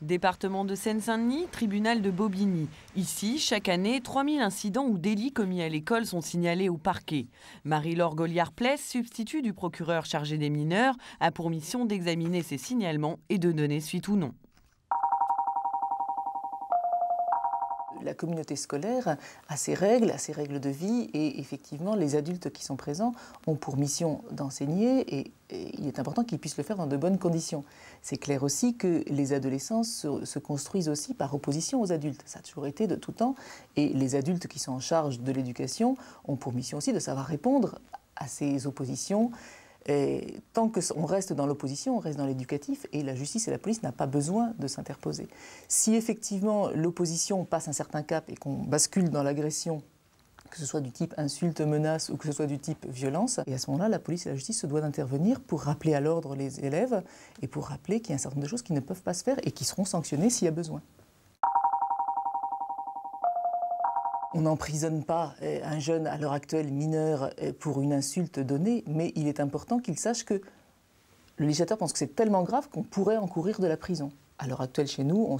Département de Seine-Saint-Denis, tribunal de Bobigny. Ici, chaque année, 3000 incidents ou délits commis à l'école sont signalés au parquet. Marie-Laure Goliard-Pless, substitut du procureur chargé des mineurs, a pour mission d'examiner ces signalements et de donner suite ou non. La communauté scolaire a ses règles de vie et effectivement les adultes qui sont présents ont pour mission d'enseigner et il est important qu'ils puissent le faire dans de bonnes conditions. C'est clair aussi que les adolescents se construisent aussi par opposition aux adultes. Ça a toujours été de tout temps et les adultes qui sont en charge de l'éducation ont pour mission aussi de savoir répondre à ces oppositions. Et tant qu'on reste dans l'opposition, on reste dans l'éducatif et la justice et la police n'ont pas besoin de s'interposer. Si effectivement l'opposition passe un certain cap et qu'on bascule dans l'agression, que ce soit du type insulte, menace ou que ce soit du type violence, et à ce moment-là, la police et la justice se doivent d'intervenir pour rappeler à l'ordre les élèves et pour rappeler qu'il y a un certain nombre de choses qui ne peuvent pas se faire et qui seront sanctionnées s'il y a besoin. On n'emprisonne pas un jeune à l'heure actuelle mineur pour une insulte donnée, mais il est important qu'il sache que le législateur pense que c'est tellement grave qu'on pourrait encourir de la prison. À l'heure actuelle, chez nous,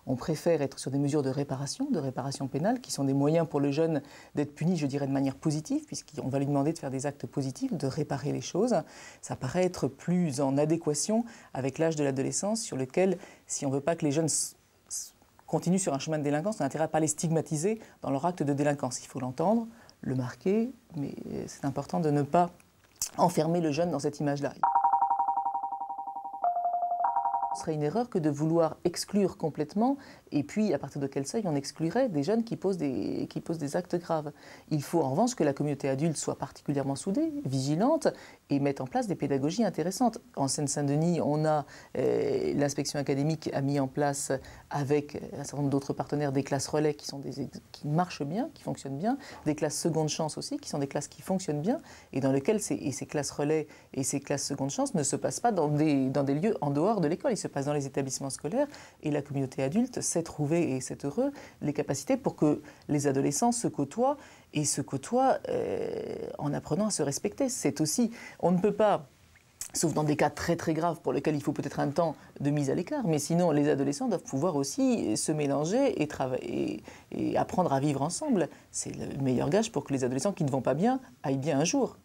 on préfère être sur des mesures de réparation pénale, qui sont des moyens pour le jeune d'être puni, je dirais, de manière positive, puisqu'on va lui demander de faire des actes positifs, de réparer les choses. Ça paraît être plus en adéquation avec l'âge de l'adolescence, sur lequel, si on ne veut pas que les jeunes continuent sur un chemin de délinquance, on a intérêt à ne pas les stigmatiser dans leur acte de délinquance. Il faut l'entendre, le marquer, mais c'est important de ne pas enfermer le jeune dans cette image-là. Ce serait une erreur que de vouloir exclure complètement, et puis à partir de quel seuil on exclurait des jeunes qui posent des actes graves. Il faut en revanche que la communauté adulte soit particulièrement soudée, vigilante, et mette en place des pédagogies intéressantes. En Seine-Saint-Denis, on a l'inspection académique a mis en place avec un certain nombre d'autres partenaires des classes relais qui qui marchent bien, qui fonctionnent bien, des classes seconde chance aussi, qui sont des classes qui fonctionnent bien, et dans lesquelles ces classes relais et ces classes seconde chance ne se passent pas dans des lieux en dehors de l'école, ils se passent dans les établissements scolaires, et la communauté adulte sait trouver, et c'est heureux, les capacités pour que les adolescents se côtoient, et se côtoient en apprenant à se respecter. C'est aussi, on ne peut pas, sauf dans des cas très très graves pour lesquels il faut peut-être un temps de mise à l'écart, mais sinon les adolescents doivent pouvoir aussi se mélanger et travailler et apprendre à vivre ensemble. C'est le meilleur gage pour que les adolescents qui ne vont pas bien aillent bien un jour.